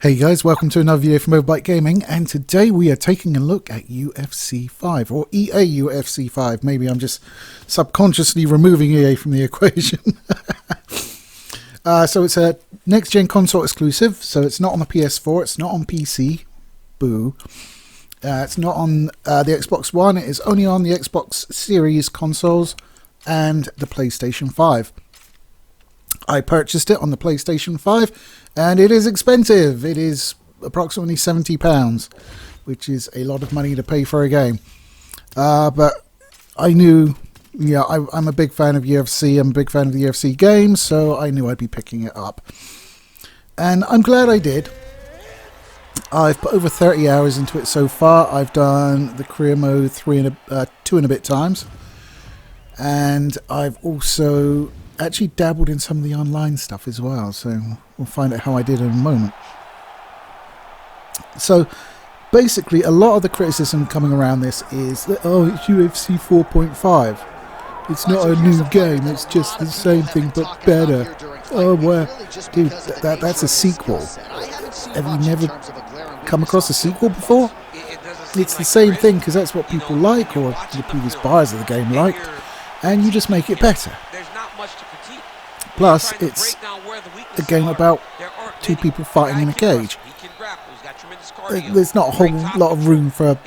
Hey guys, welcome to another video from Overbite Gaming, and today we are taking a look at UFC 5, or EA UFC 5. Maybe I'm just subconsciously removing EA from the equation. So it's a next-gen console exclusive, so it's not on the PS4, it's not on PC. Boo. It's not on the Xbox One, it is only on the Xbox Series consoles and the PlayStation 5. I purchased it on the PlayStation 5 and it is expensive. It is approximately £70, which is a lot of money to pay for a game. But I knew, I'm a big fan of UFC, I'm a big fan of the UFC games, so I knew I'd be picking it up. And I'm glad I did. I've put over 30 hours into it so far. I've done the career mode 2 and a bit times. And I've also actually dabbled in some of the online stuff as well, so we'll find out how I did in a moment. So basically a lot of the criticism coming around this is that, oh, it's UFC 4.5, it's not a new game, it's just the same thing but better. Oh well, dude, that's a sequel. Have you never come across a sequel before? It's the same thing because that's what people like, or the previous buyers of the game liked, and you just make it better. Plus, it's a game about two people fighting in a cage. There's not a whole lot of room for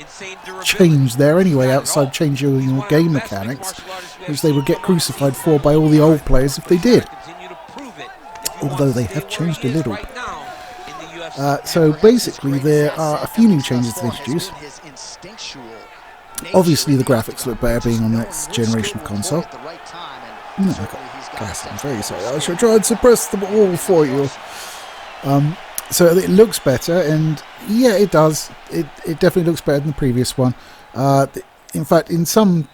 change there anyway, outside changing your game mechanics, which they would get crucified for by all the old players if they did. Although they have changed a little. So basically, there are a few new changes to introduce. Obviously, the graphics look better being on the next generation of console. I'm very sorry. I shall try and suppress them all for you. So it looks better, and yeah, it does. It definitely looks better than the previous one. In fact, in some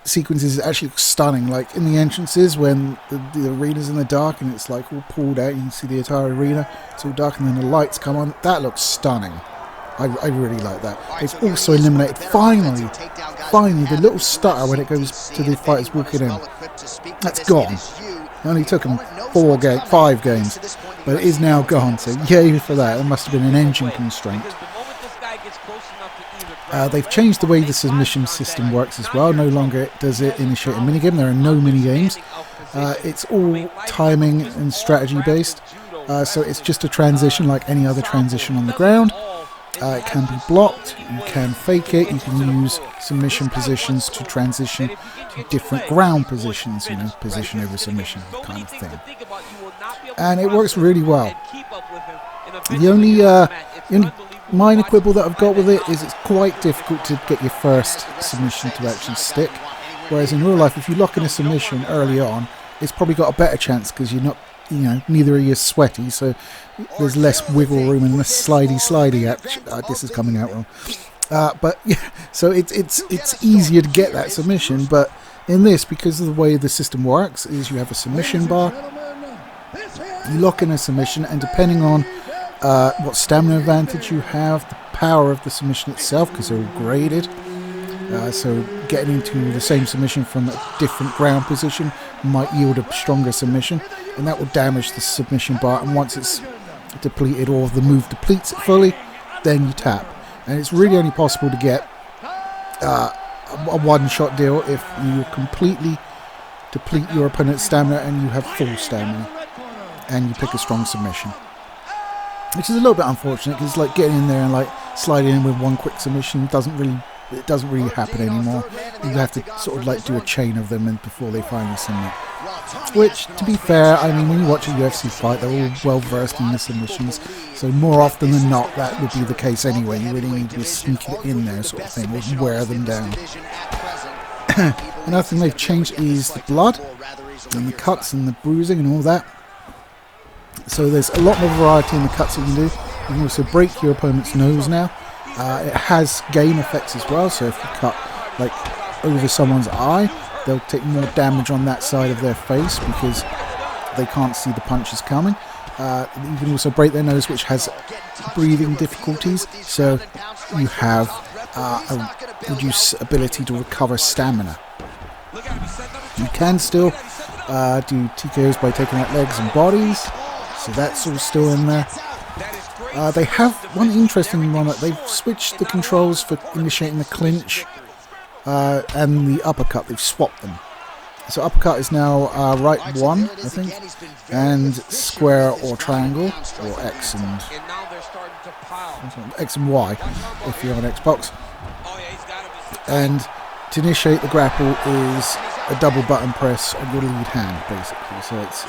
sequences, it actually looks stunning. Like in the entrances, when the arena's in the dark and it's like all pulled out, you can see the entire arena. It's all dark, and then the lights come on. That looks stunning. I really like that. It's also eliminated, finally, the little stutter when it goes to the fighters walking in. That's gone. It only took them 5 games, but it is now gone, so yay for that. There must have been an engine constraint. They've changed the way the submission system works as well. No longer does it initiate a minigame. There are no minigames. It's all timing and strategy based, so it's just a transition like any other transition on the ground. It can be blocked, you can fake it, you can use submission positions to transition to different ground positions, position over submission kind of thing. And it works really well. The only minor quibble that I've got with it is it's quite difficult to get your first submission to actually stick. Whereas in real life, if you lock in a submission early on, it's probably got a better chance because you're not, neither are you sweaty, so there's less wiggle room and less slidey action. This is coming out wrong. But yeah, so it's easier to get that submission. But in this, because of the way the system works, is you have a submission bar, you lock in a submission, and depending on what stamina advantage you have, the power of the submission itself, because they're all graded. So getting into the same submission from a different ground position might yield a stronger submission, and that will damage the submission bar, and once it's depleted or the move depletes it fully, then you tap. And it's really only possible to get a one-shot deal if you completely deplete your opponent's stamina and you have full stamina and you pick a strong submission, which is a little bit unfortunate because like getting in there and like sliding in with one quick submission doesn't really happen anymore. You have to sort of like do a chain of them and before they finally submit. Which, to be fair, I mean, when you watch a UFC fight, they're all well versed in the submissions, so more often than not that would be the case anyway. You really need to be sneaking it in there sort of thing, or wear them down. Another thing they've changed is the blood and the cuts and the bruising and all that. So there's a lot more variety in the cuts that you can do. You can also break your opponent's nose now. It has game effects as well, so if you cut like over someone's eye, they'll take more damage on that side of their face because they can't see the punches coming. You can also break their nose, which has breathing difficulties, so you have a reduced ability to recover stamina. You can still do TKOs by taking out legs and bodies, so that's all still in there. They have one interesting one that they've switched the controls for initiating the clinch and the uppercut. They've swapped them. So uppercut is now right 1, I think, and square or triangle, or X and Y if you have an Xbox. And to initiate the grapple is a double button press on your lead hand, basically. So it's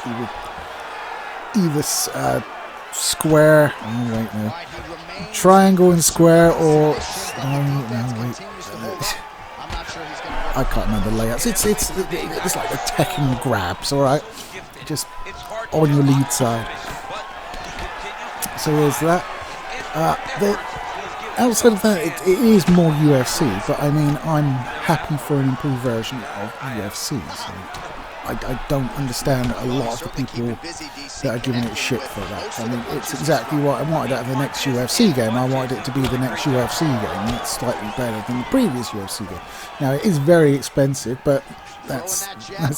either square, triangle and square, or I can't remember the layouts. It's like the Tekken grabs, alright? Just on your lead side. So there's that. Outside of that, it is more UFC, but I mean, I'm happy for an improved version of UFC. So I don't understand a lot of the people that are giving it shit for that. I mean, it's exactly what I wanted out of the next UFC game. I wanted it to be the next UFC game. It's slightly better than the previous UFC game. Now, it is very expensive, but that's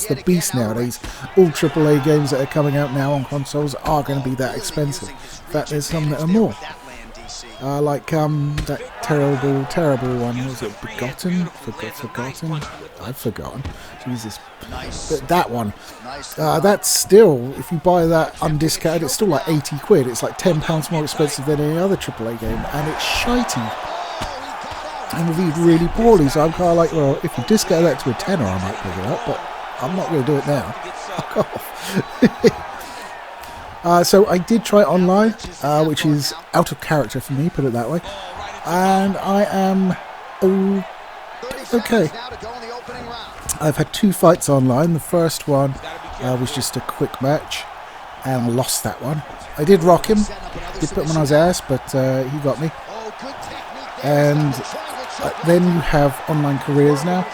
the beast nowadays. All AAA games that are coming out now on consoles are going to be that expensive. In fact, there's some that are more. Like that terrible one, was it Begotten? Forgotten? I've forgotten. Jesus. But that one, that's still, if you buy that undiscounted, it's still like 80 quid. It's like £10 more expensive than any other AAA game, and it's shitey and reviewed really poorly. So I'm kind of like, well, if you discount that to a tenner, I might pick it up, but I'm not going to do it now. Fuck off. So I did try it online, which is out of character for me, put it that way, and I am okay. I've had 2 fights online. The first one was just a quick match, and I lost that one. I did rock him, did put him on his ass, but he got me. And then you have online careers now,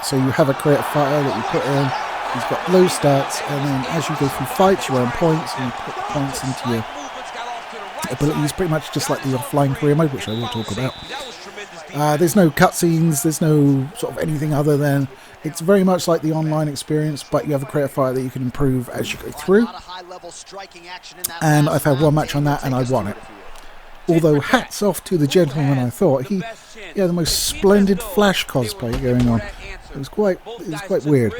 so you have a creative fighter that you put in. He's got low stats, and then as you go through fights, you earn points, and you put the points into your abilities, pretty much just like the offline career mode, which I will talk about. There's no cutscenes, there's no sort of anything other than, it's very much like the online experience, but you have a creative fighter that you can improve as you go through. And I've had one match on that, and I won it. Although, hats off to the gentleman, I thought. He had the most splendid Flash cosplay going on. It was quite weird.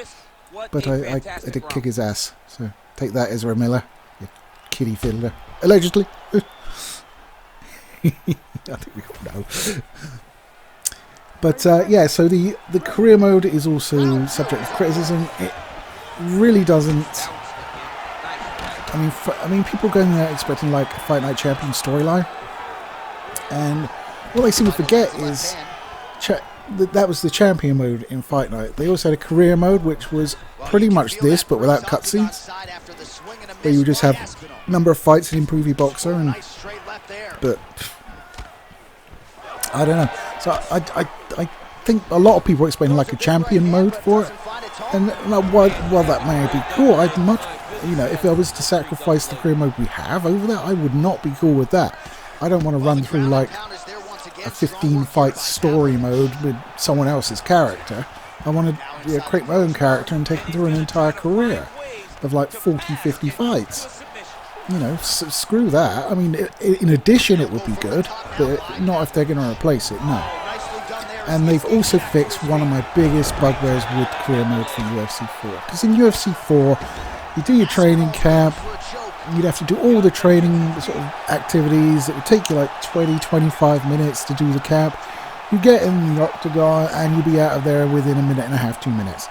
But I did kick his ass, so take that, Ezra Miller, you kiddie fiddler. Allegedly. I think we all know. But yeah, so the career mode is also subject to criticism. It really doesn't. I mean, people going there expecting like a Fight Night Champion storyline, and what they seem to forget is that was the champion mode in Fight Night. They also had a career mode, which was pretty much this, but without cutscenes, where you just have a number of fights and improve your boxer. But I don't know. So I think a lot of people are expecting like a champion mode for it, and while that may be cool, I'd much, if I was to sacrifice the career mode we have over that, I would not be cool with that. I don't want to run through like a 15-fight story mode with someone else's character. I want to create my own character and take them through an entire career of like 40, 50 fights. Screw that. I mean, in addition, it would be good, but not if they're going to replace it, no. And they've also fixed one of my biggest bugbears with career mode for UFC 4. Because in UFC 4, you do your training camp, you'd have to do all the training sort of activities. It would take you like 20, 25 minutes to do the camp. You get in the octagon and you'll be out of there within a minute and a half, 2 minutes.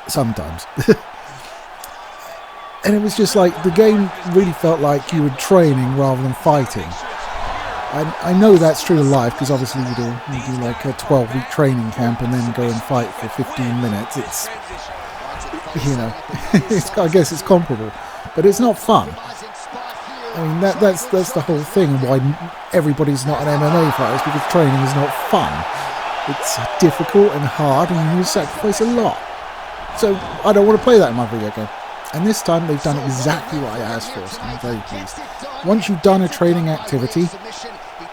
Sometimes. And it was just like, the game really felt like you were training rather than fighting. I know that's true of life, because obviously you do like a 12-week training camp and then go and fight for 15 minutes. It's, I guess it's comparable. But it's not fun. I mean, that's the whole thing why everybody's not an MMA fighter, is because training is not fun. It's difficult and hard, and you sacrifice a lot. So I don't want to play that in my video game. And this time they've done exactly what I asked for, so I'm very pleased. Once you've done a training activity,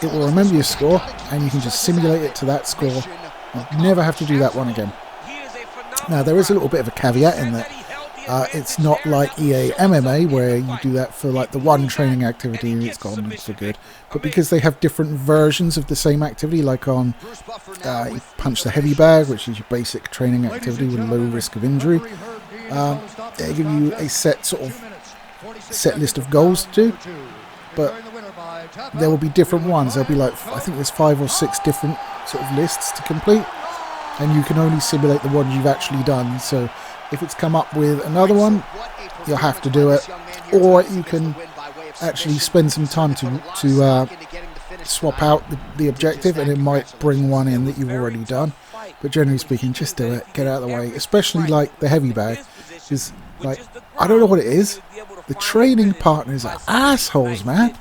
it will remember your score, and you can just simulate it to that score. You never have to do that one again. Now, there is a little bit of a caveat in that It's not like EA MMA where you do that for like the one training activity and it's gone for good. But because they have different versions of the same activity, like on you punch the heavy bag, which is your basic training activity with low risk of injury, they give you a set list of goals to do. But there will be different ones. There'll be like, I think there's 5 or 6 different sort of lists to complete, and you can only simulate the ones you've actually done. So if it's come up with another one, you'll have to do it, or you can actually spend some time to swap out the objective, and it might bring one in that you've already done. But generally speaking, just do it, get out of the way, especially like the heavy bag, because like, I don't know what it is, the training partners are assholes, man.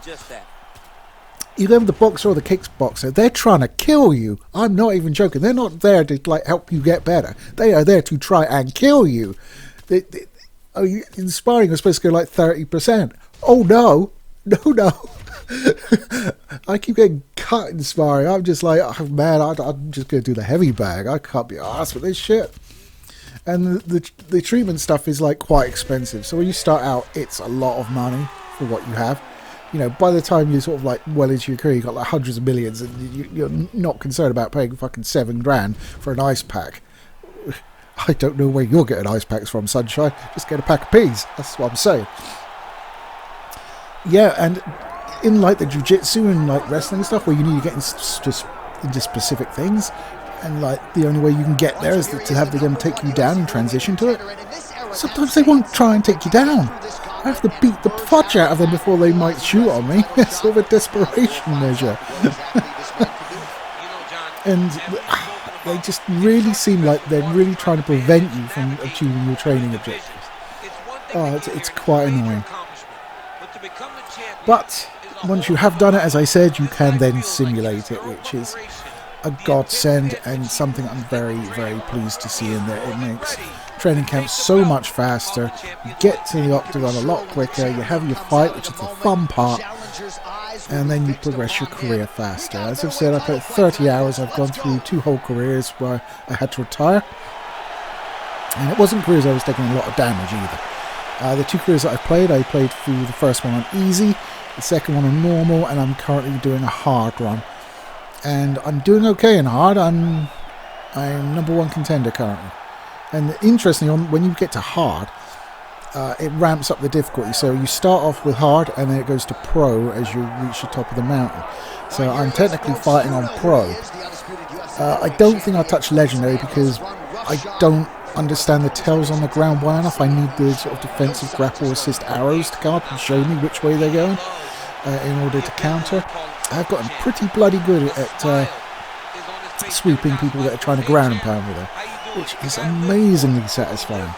Either the boxer or the kickboxer, they're trying to kill you. I'm not even joking. They're not there to like help you get better. They are there to try and kill you. Inspiring was supposed to go like 30%. Oh no, no. I keep getting cut in sparring. I'm just like, oh, man, I'm just going to do the heavy bag. I can't be arsed with this shit. And the treatment stuff is like quite expensive. So when you start out, it's a lot of money for what you have. You know, by the time you're sort of like well into your career, you've got like hundreds of millions, and you're not concerned about paying fucking $7,000 for an ice pack. I don't know where you're getting ice packs from, Sunshine. Just get a pack of peas. That's what I'm saying. Yeah, and in like the jiu-jitsu and like wrestling stuff, where you need to get into specific things, and like the only way you can get there is to have them take you down and transition to it. Sometimes they won't try and take you down. I have to beat the fudge out of them before they might shoot on me. It's sort of a desperation measure. And they just really seem like they're really trying to prevent you from achieving your training objectives. Oh, it's quite annoying. But once you have done it, as I said, you can then simulate it, which is a godsend and something I'm very, very pleased to see in there. It makes training camps so much faster. You get to the octagon a lot quicker. You have your fight, which is the fun part, and then you progress your career faster. As I've said, I put 30 hours. I've gone through 2 whole careers where I had to retire, and it wasn't careers I was taking a lot of damage either. The 2 careers that I played through the first one on easy, the second one on normal, and I'm currently doing a hard run. And I'm doing okay in hard. I'm number 1 contender currently. And interestingly, when you get to hard, it ramps up the difficulty. So you start off with hard, and then it goes to pro as you reach the top of the mountain. So I'm technically fighting on pro. I don't think I'll touch legendary because I don't understand the tells on the ground well enough. I need the sort of defensive grapple assist arrows to come up and show me which way they're going in order to counter. I've gotten pretty bloody good at sweeping people that are trying to ground and pound with her, which is amazingly satisfying.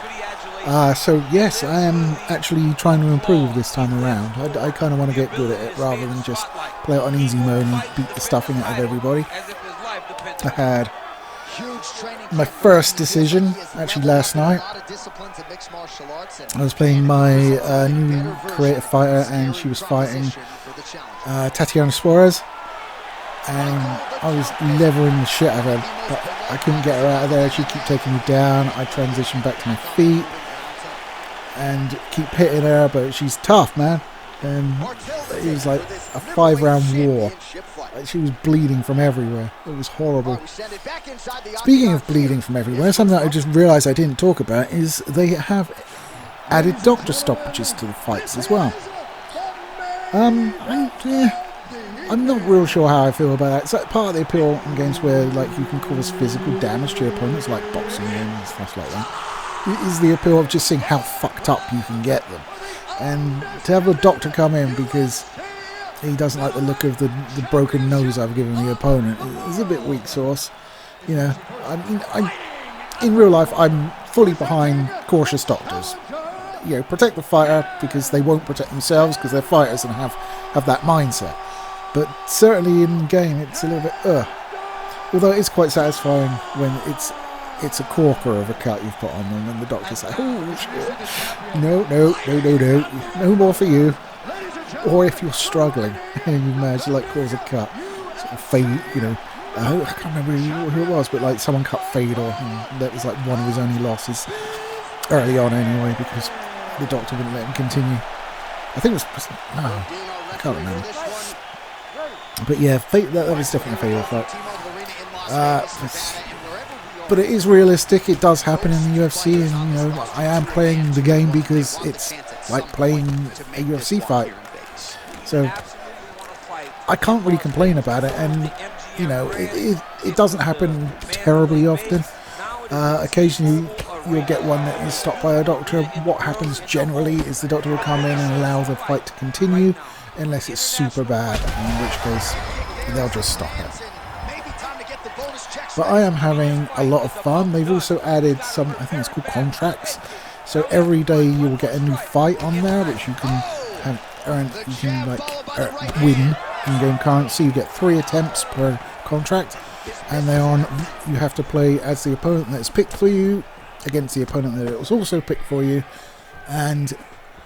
So yes, I am actually trying to improve this time around. I kind of want to get good at it rather than just play it on easy mode and beat the stuffing out of everybody. I had my first decision actually last night. I was playing my new creative fighter, and she was fighting Tatiana Suarez, and I was levering the shit out of her, but I couldn't get her out of there. She'd keep taking me down. I transitioned back to my feet and keep hitting her, but she's tough, man. And it was like a 5-round war. She was bleeding from everywhere. It was horrible. Speaking of bleeding from everywhere, something that I just realised I didn't talk about is they have added doctor stoppages to the fights as well. I'm not real sure how I feel about that. It's like part of the appeal in games where like you can cause physical damage to your opponents, like boxing and stuff like that. It is the appeal of just seeing how fucked up you can get them. And to have a doctor come in because he doesn't like the look of the broken nose I've given the opponent is a bit weak sauce. You know, in real life, I'm fully behind cautious doctors. You know, protect the fighter because they won't protect themselves because they're fighters and have that mindset. But certainly in game, it's a little bit although it is quite satisfying when it's a corker of a cut you've put on them and the doctor's like, oh shit, no more for you. Or if you're struggling and you manage to like cause a cut, sort of fade, you know, I can't remember who it was, but like someone cut Fedor, and that was like one of his only losses. early on anyway, because the doctor wouldn't let him continue. I think it was... No, I can't remember. But yeah, that was definitely a fatal fight. But it is realistic. It does happen in the UFC, and you know, I am playing the game because it's like playing a UFC fight. So I can't really complain about it, and you know, it doesn't happen terribly often. Occasionally you'll get one that is stopped by a doctor. What happens generally is the doctor will come in and allow the fight to continue, unless it's super bad, in which case they'll just stop it. But I am having a lot of fun. They've also added some, I think it's called contracts. So every day you will get a new fight on there, which you can win in-game currency. You get 3 attempts per contract, and they're on. You have to play as the opponent that's picked for you against the opponent that was also picked for you, and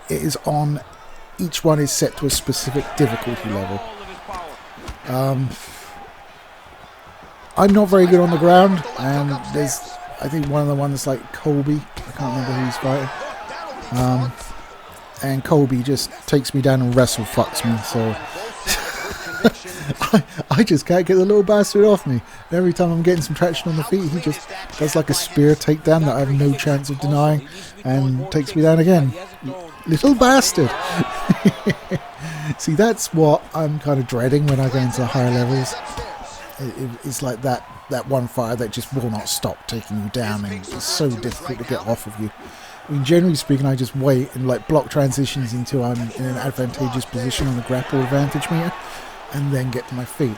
it is on. Each one is set to a specific difficulty level. I'm not very good on the ground, and there's, I think, one of the ones like Colby. I can't remember who he's fighting. And Colby just takes me down and wrestle fucks me, so I just can't get the little bastard off me. And every time I'm getting some traction on the feet, he just does like a spear takedown that I have no chance of denying, and takes me down again. Little bastard. See, that's what I'm kind of dreading when I go into the higher levels. It's like that one fire that just will not stop taking you down, and it's so difficult to get off of you. I mean, generally speaking, I just wait and like block transitions until I'm in an advantageous position on the grapple advantage meter, and then get to my feet.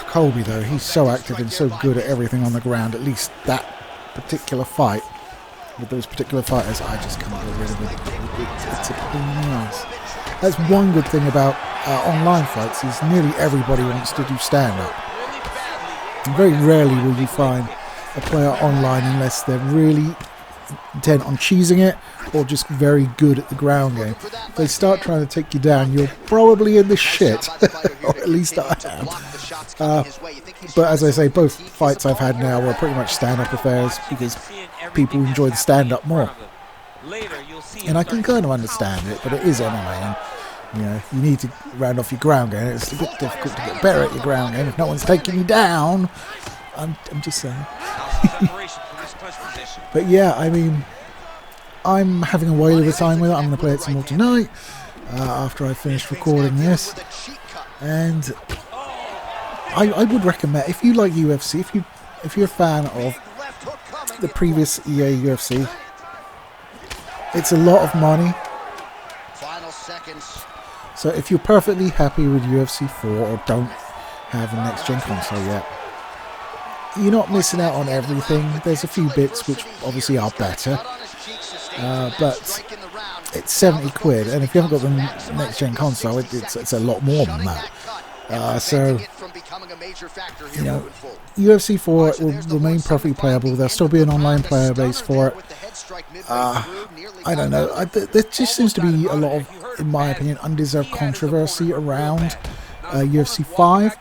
Colby, though, he's so active and so good at everything on the ground. At least that particular fight with those particular fighters, I just can't get rid of it. It's a pain in the ass. That's one good thing about online fights, is nearly everybody wants to do stand-up. Very rarely will you find a player online unless they're really intent on cheesing it or just very good at the ground game. If they start trying to take you down, you're probably in the shit, or at least I am. But as I say, both fights I've had now were pretty much stand-up affairs because people enjoy the stand-up more. And I can kind of understand it, but it is MMA, and you know, you need to round off your ground game. It's a bit difficult to get better at your ground game if no one's taking you down. I'm just saying. But yeah, I mean, I'm having a whale of a time with it. I'm going to play it some more tonight after I finish recording this. And I would recommend, if you like UFC, if you're a fan of the previous EA UFC, it's a lot of money. So if you're perfectly happy with UFC 4 or don't have a next-gen console yet, you're not missing out on everything. There's a few bits which obviously are better, but it's 70 quid, and if you haven't got the next-gen console, it's a lot more than that. So, you know, UFC 4 will remain perfectly playable. There'll still be an online player base for it. I don't know. There just seems to be a lot of, in my opinion, undeserved controversy around UFC 5.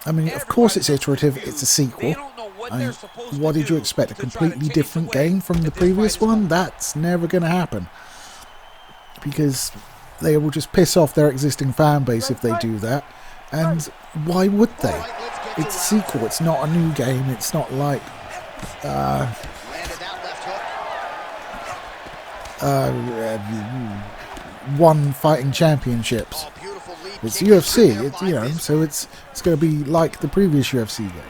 I mean, of course it's iterative, it's a sequel. What did you expect? A completely different game from the previous one? That's never going to happen. Because they will just piss off their existing fan base if they do that. And why would they? It's a sequel, it's not a new game, it's not like... won fighting championships. It's UFC, you know, so it's going to be like the previous UFC game.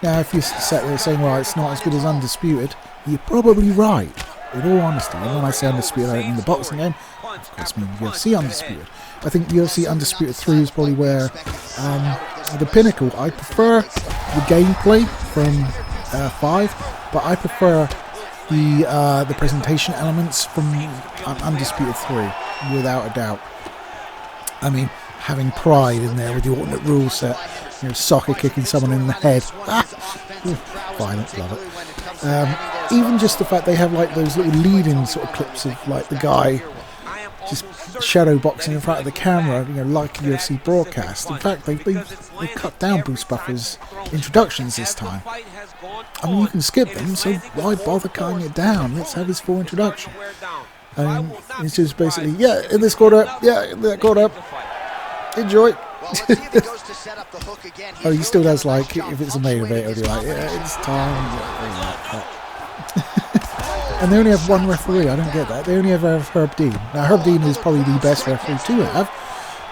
Now, if you sat there saying, well, it's not as good as Undisputed, you're probably right, in all honesty. And when I say Undisputed, I don't mean the boxing game, of course I mean UFC Undisputed. I think UFC Undisputed 3 is probably where the pinnacle. I prefer the gameplay from 5, but I prefer the presentation elements from Undisputed 3, without a doubt. I mean, having Pride in there with the alternate rule set, you know, soccer kicking someone in the head. Violent, love it. Even just the fact they have like those little lead-in sort of clips of like the guy just shadow boxing in front of the camera, you know, like a UFC broadcast. In fact, they cut down Bruce Buffer's introductions this time. I mean, you can skip them, so why bother cutting it down? Let's have his full introduction. I mean, it's just basically, yeah, in this quarter, yeah, in that quarter, enjoy. Oh, he still does, like, if it's a main event, he'll be like, yeah, it's time. And they only have one referee, I don't get that. They only ever have Herb Dean. Now, Herb Dean is probably the best referee to have,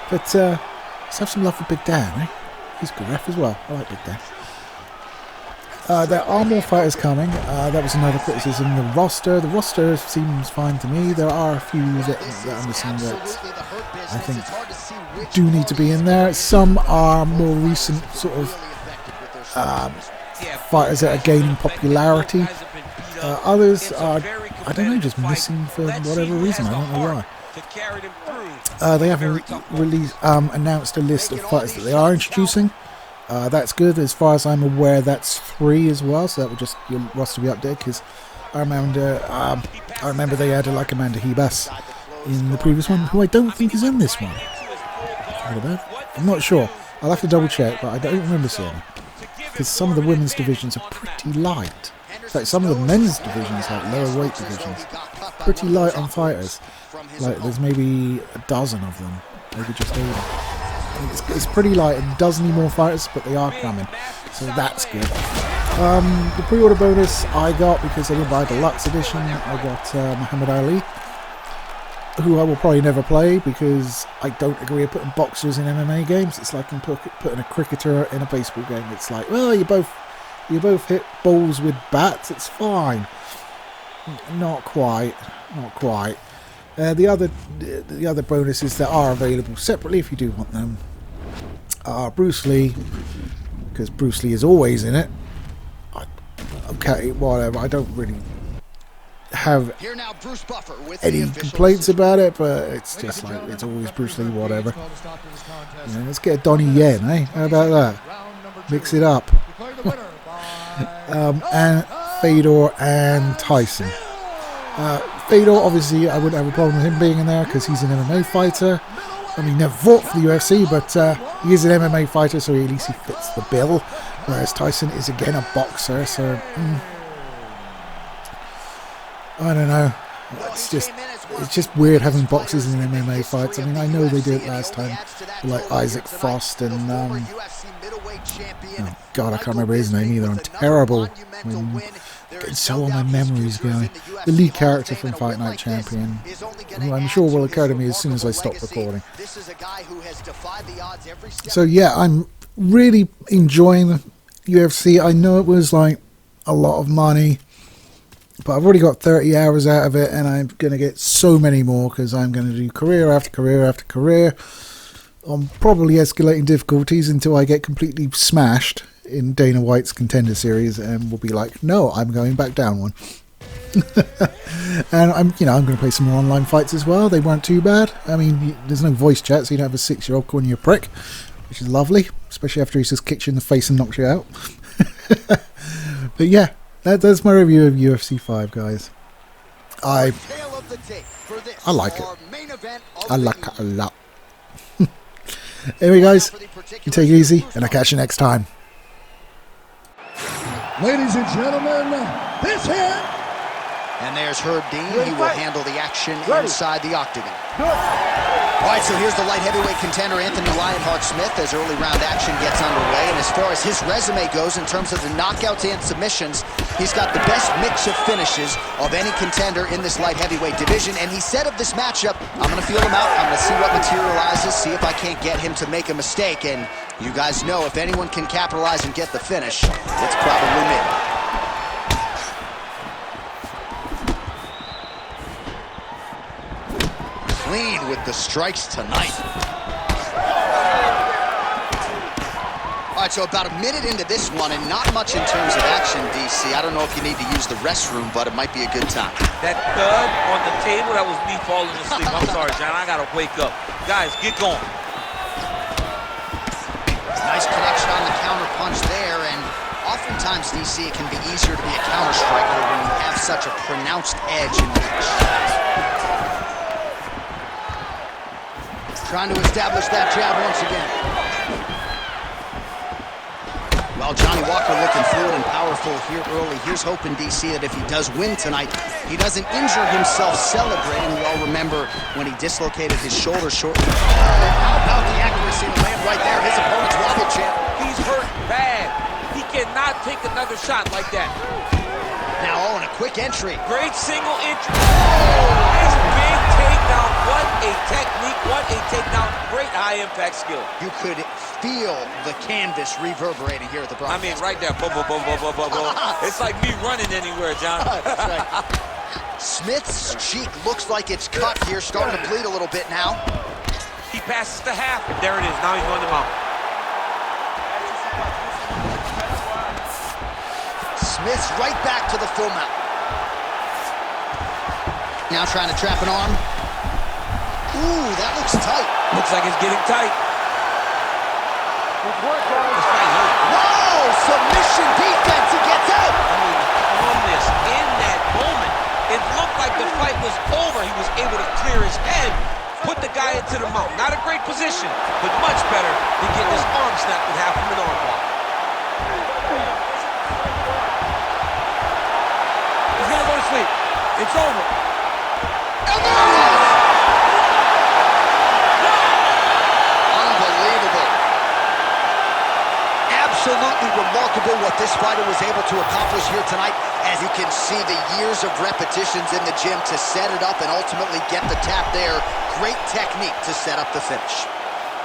but let's have some love for Big Dan, eh? He's a good ref as well. I like Big Dan. There are more fighters coming. That was another criticism. The roster seems fine to me. There are a few that I'm missing that I think do need to be in there. Some are more recent sort of fighters that are gaining popularity. Others are, I don't know, just missing for whatever reason. I don't know why. They haven't announced a list of fighters that they are introducing. That's good. As far as I'm aware, that's 3 as well, so that will just your roster be updated, because I remember they added like Amanda Hebas in the previous one, who I don't think is in this one. I'm not sure. I'll have to double check, but I don't remember seeing it, because some of the women's divisions are pretty light. In fact, some of the men's divisions, like lower weight divisions, pretty light on fighters. Like there's maybe a dozen of them, maybe just over. It's pretty light and doesn't need more fighters, but they are coming, so that's good. The pre-order bonus I got because I didn't buy the Deluxe Edition. I got Muhammad Ali, who I will probably never play because I don't agree with putting boxers in MMA games. It's like putting a cricketer in a baseball game. It's like, well, you both hit balls with bats. It's fine. Not quite. The other bonuses that are available separately, if you do want them, are Bruce Lee, because Bruce Lee is always in it. Okay, whatever. I don't really have any complaints about it, but it's just like it's always Bruce Lee, whatever. Let's get a Donnie Yen, eh? How about that? Mix it up. And Fedor and Tyson. Fedor, obviously, I wouldn't have a problem with him being in there because he's an MMA fighter. I mean, never fought for the UFC, but he is an MMA fighter, so at least he fits the bill. Whereas Tyson is, again, a boxer, so... I don't know. It's just weird having boxers in MMA fights. I mean, I know they did it last time, like Isaac Frost and... oh, God, I can't remember his name either. I'm terrible. Getting so all my memories going. The lead character from Fight Night Champion, who I'm sure will occur to me as soon as I stop recording. So yeah, I'm really enjoying UFC. I know it was like a lot of money, but I've already got 30 hours out of it, and I'm going to get so many more because I'm going to do career after career after career on probably escalating difficulties until I get completely smashed in Dana White's Contender Series, and we'll be like, no, I'm going back down one. And I'm going to play some more online fights as well. They weren't too bad. I mean, there's no voice chat, so you don't have a 6-year-old calling you a prick, which is lovely, especially after he's just kicked you in the face and knocked you out. But yeah, that's my review of UFC 5, guys. I like it. I like it a lot. Anyway, guys, you take it easy, and I'll catch you next time. Ladies and gentlemen, this here. And there's Herb Dean. He will handle the action inside the octagon. All right, so here's the light heavyweight contender, Anthony Lionheart Smith, as early round action gets underway. And as far as his resume goes in terms of the knockouts and submissions, he's got the best mix of finishes of any contender in this light heavyweight division. And he said of this matchup, I'm going to feel him out. I'm going to see what materializes, see if I can't get him to make a mistake. And you guys know if anyone can capitalize and get the finish, it's probably me. Clean with the strikes tonight. All right, so about a minute into this one, and not much in terms of action, DC. I don't know if you need to use the restroom, but it might be a good time. That thud on the table, that was me falling asleep. I'm sorry, John, I gotta wake up. Guys, get going. Nice connection on the counter punch there, and oftentimes, DC, it can be easier to be a counter striker when you have such a pronounced edge in reach. Trying to establish that jab once again. Well, Johnny Walker looking fluid and powerful here early. Here's hoping, DC, that if he does win tonight, he doesn't injure himself celebrating. We all remember when he dislocated his shoulder shortly. How about the accuracy to land right there? His opponent's wobble champ. He's hurt bad. He cannot take another shot like that. Now, in a quick entry. Great single entry. Nice big takedown. What a technique. What a takedown. Great high-impact skill. You could feel the canvas reverberating here at the broadcast. I mean, right there. Boom, boom, boom, boom, boom, boom, boom. It's like me running anywhere, John. That's right. Smith's cheek looks like it's cut here, starting to bleed a little bit now. He passes the half. There it is. Now he's going to mount. Smith's right back to the full mount. Now trying to trap an arm. Ooh, that looks tight. Looks like it's getting tight. Whoa, submission defense, he gets out. I mean, calmness in that moment. It looked like the fight was over. He was able to clear his head, put the guy into the mount. Not a great position, but much better than getting his arm snapped with half of an arm bar. He's gonna go to sleep. It's over. And there it is! Unbelievable. Absolutely remarkable what this fighter was able to accomplish here tonight. As you can see, the years of repetitions in the gym to set it up and ultimately get the tap there. Great technique to set up the finish.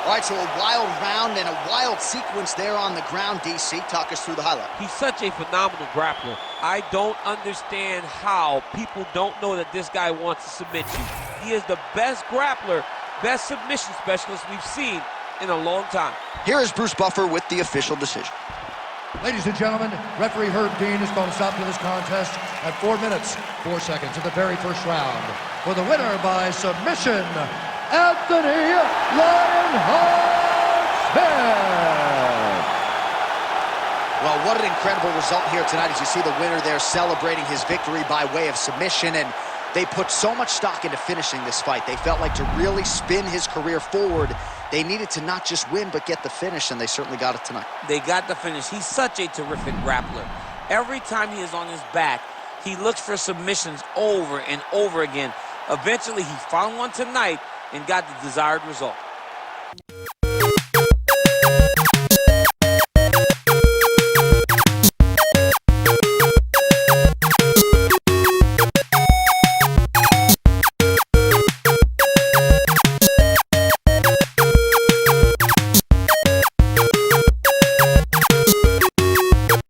All right, so a wild round and a wild sequence there on the ground. DC, talk us through the highlight. He's such a phenomenal grappler. I don't understand how people don't know that this guy wants to submit you. He is the best grappler, best submission specialist we've seen in a long time. Here is Bruce Buffer with the official decision. Ladies and gentlemen, referee Herb Dean has called a stop to this contest at 4 minutes, 4 seconds of the very first round. For the winner by submission, Anthony Lionheart Smith. Well, what an incredible result here tonight as you see the winner there celebrating his victory by way of submission, and they put so much stock into finishing this fight. They felt like to really spin his career forward, they needed to not just win, but get the finish, and they certainly got it tonight. They got the finish. He's such a terrific grappler. Every time he is on his back, he looks for submissions over and over again. Eventually, he found one tonight and got the desired result.